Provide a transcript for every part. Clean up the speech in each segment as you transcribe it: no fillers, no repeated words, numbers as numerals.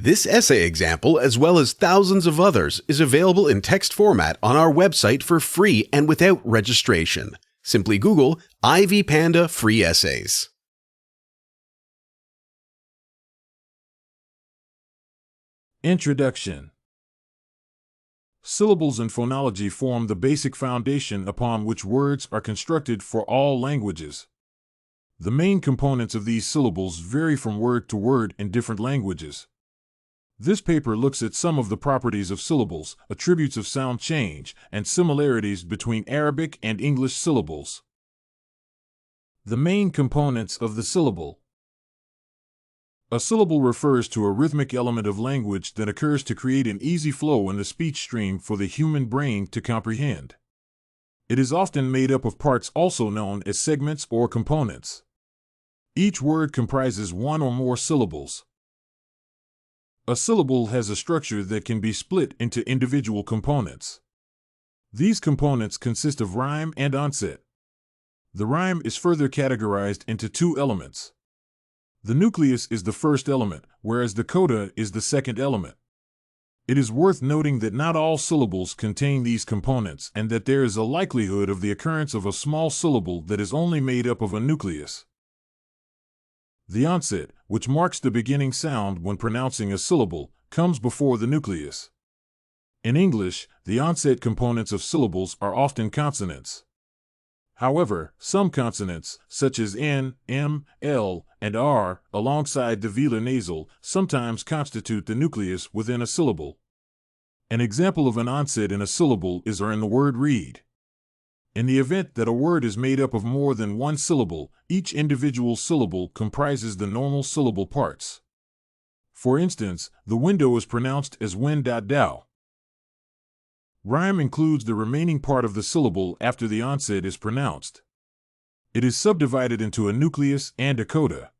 This essay example, as well as thousands of others, is available in text format on our website for free and without registration. Simply Google Ivy Panda Free Essays. Introduction. Syllables and phonology form the basic foundation upon which words are constructed for all languages. The main components of these syllables vary from word to word in different languages. This paper looks at some of the properties of syllables, attributes of sound change, and similarities between Arabic and English syllables. The main components of the syllable. A syllable refers to a rhythmic element of language that occurs to create an easy flow in the speech stream for the human brain to comprehend. It is often made up of parts also known as segments or components. Each word comprises one or more syllables. A syllable has a structure that can be split into individual components. These components consist of rhyme and onset. The rhyme is further categorized into two elements. The nucleus is the first element, whereas the coda is the second element. It is worth noting that not all syllables contain these components and that there is a likelihood of the occurrence of a small syllable that is only made up of a nucleus. The onset, which marks the beginning sound when pronouncing a syllable, comes before the nucleus. In English, the onset components of syllables are often consonants. However, some consonants, such as N, M, L, and R, alongside the velar nasal, sometimes constitute the nucleus within a syllable. An example of an onset in a syllable is in the word read. In the event that a word is made up of more than one syllable, each individual syllable comprises the normal syllable parts. For instance, the window is pronounced as win-dow. Rhyme includes the remaining part of the syllable after the onset is pronounced. It is subdivided into a nucleus and a coda.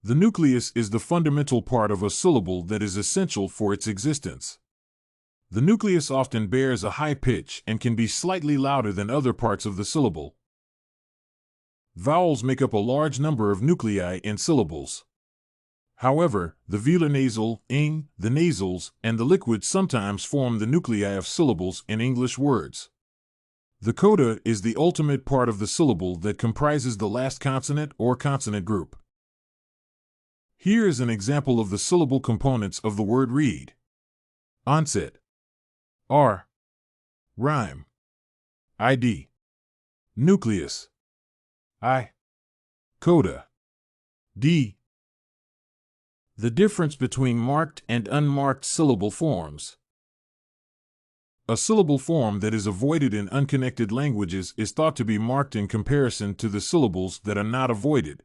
The nucleus is the fundamental part of a syllable that is essential for its existence. The nucleus often bears a high pitch and can be slightly louder than other parts of the syllable. Vowels make up a large number of nuclei in syllables. However, the velar nasal, ing, the nasals, and the liquid sometimes form the nuclei of syllables in English words. The coda is the ultimate part of the syllable that comprises the last consonant or consonant group. Here is an example of the syllable components of the word read. Onset. R. Rhyme. ID. Nucleus. I. Coda. D. The difference between marked and unmarked syllable forms. A syllable form that is avoided in unconnected languages is thought to be marked in comparison to the syllables that are not avoided.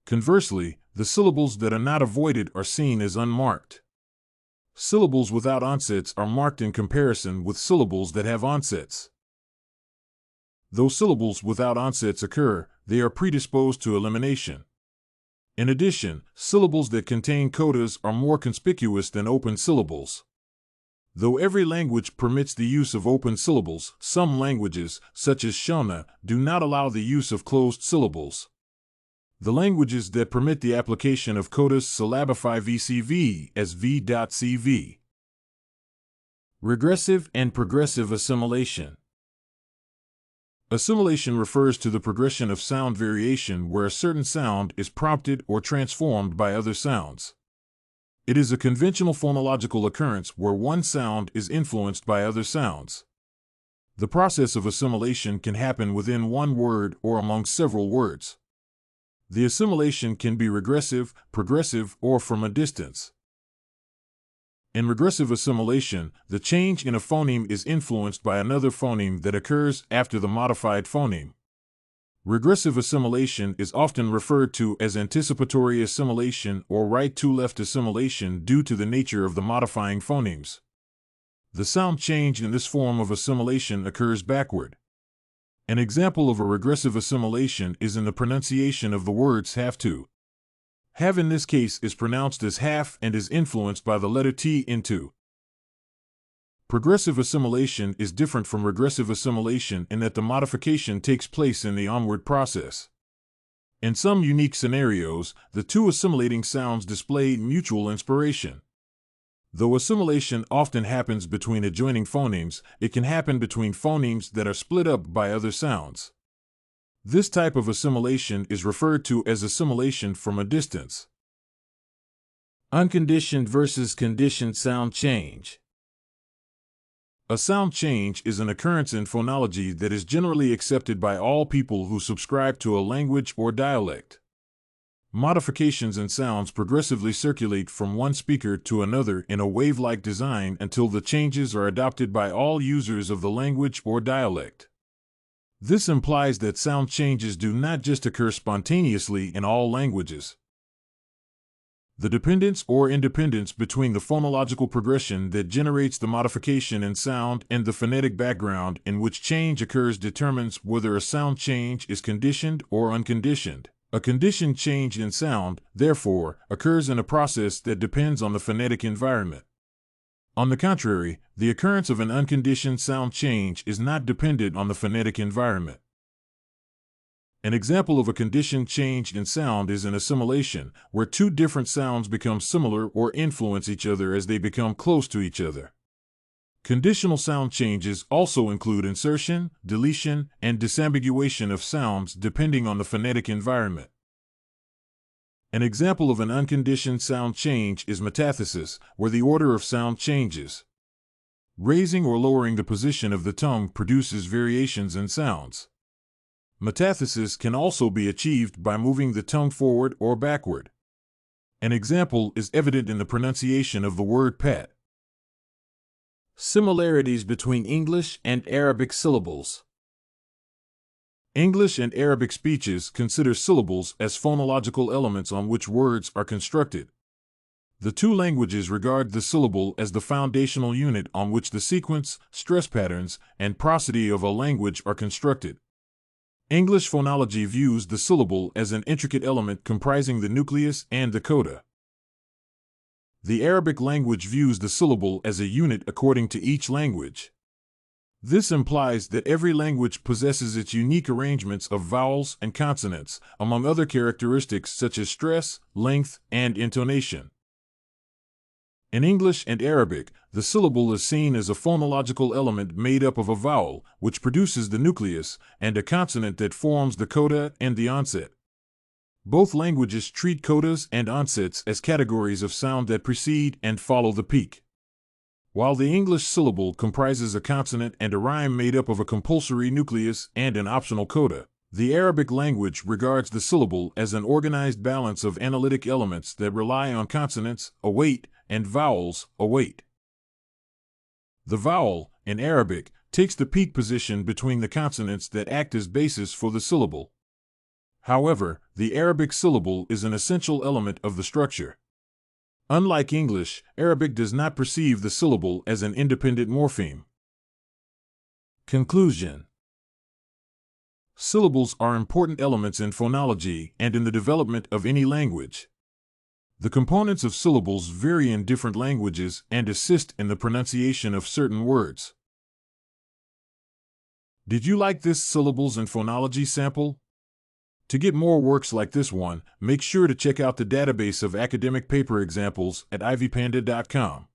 Conversely, the syllables that are not avoided are seen as unmarked. Syllables without onsets are marked in comparison with syllables that have onsets. Though syllables without onsets occur, they are predisposed to elimination. In addition, syllables that contain codas are more conspicuous than open syllables. Though every language permits the use of open syllables, some languages, such as Shona, do not allow the use of closed syllables. The languages that permit the application of codas syllabify VCV as V.CV. Regressive and progressive assimilation. Assimilation refers to the progression of sound variation where a certain sound is prompted or transformed by other sounds. It is a conventional phonological occurrence where one sound is influenced by other sounds. The process of assimilation can happen within one word or among several words. The assimilation can be regressive, progressive, or from a distance. In regressive assimilation, the change in a phoneme is influenced by another phoneme that occurs after the modified phoneme. Regressive assimilation is often referred to as anticipatory assimilation or right-to-left assimilation due to the nature of the modifying phonemes. The sound change in this form of assimilation occurs backward. An example of a regressive assimilation is in the pronunciation of the words have to. Have in this case is pronounced as half and is influenced by the letter T in to. Progressive assimilation is different from regressive assimilation in that the modification takes place in the onward process. In some unique scenarios, the two assimilating sounds display mutual inspiration. Though assimilation often happens between adjoining phonemes, it can happen between phonemes that are split up by other sounds. This type of assimilation is referred to as assimilation from a distance. Unconditioned versus conditioned sound change. A sound change is an occurrence in phonology that is generally accepted by all people who subscribe to a language or dialect. Modifications in sounds progressively circulate from one speaker to another in a wave-like design until the changes are adopted by all users of the language or dialect. This implies that sound changes do not just occur spontaneously in all languages. The dependence or independence between the phonological progression that generates the modification in sound and the phonetic background in which change occurs determines whether a sound change is conditioned or unconditioned. A conditioned change in sound, therefore, occurs in a process that depends on the phonetic environment. On the contrary, the occurrence of an unconditioned sound change is not dependent on the phonetic environment. An example of a conditioned change in sound is an assimilation, where two different sounds become similar or influence each other as they become close to each other. Conditional sound changes also include insertion, deletion, and disambiguation of sounds depending on the phonetic environment. An example of an unconditioned sound change is metathesis, where the order of sound changes. Raising or lowering the position of the tongue produces variations in sounds. Metathesis can also be achieved by moving the tongue forward or backward. An example is evident in the pronunciation of the word pat. Similarities between English and Arabic syllables. English and Arabic speeches consider syllables as phonological elements on which words are constructed. The two languages regard the syllable as the foundational unit on which the sequence, stress patterns, and prosody of a language are constructed. English phonology views the syllable as an intricate element comprising the nucleus and the coda. The Arabic language views the syllable as a unit according to each language. This implies that every language possesses its unique arrangements of vowels and consonants, among other characteristics such as stress, length, and intonation. In English and Arabic, the syllable is seen as a phonological element made up of a vowel, which produces the nucleus, and a consonant that forms the coda and the onset. Both languages treat codas and onsets as categories of sound that precede and follow the peak. While the English syllable comprises a consonant and a rhyme made up of a compulsory nucleus and an optional coda, the Arabic language regards the syllable as an organized balance of analytic elements that rely on consonants, await, and vowels, await. The vowel, in Arabic, takes the peak position between the consonants that act as basis for the syllable. However, the Arabic syllable is an essential element of the structure. Unlike English, Arabic does not perceive the syllable as an independent morpheme. Conclusion. Syllables are important elements in phonology and in the development of any language. The components of syllables vary in different languages and assist in the pronunciation of certain words. Did you like this Syllables and Phonology sample? To get more works like this one, make sure to check out the database of academic paper examples at ivpanda.com.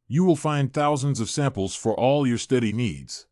You will find thousands of samples for all your study needs.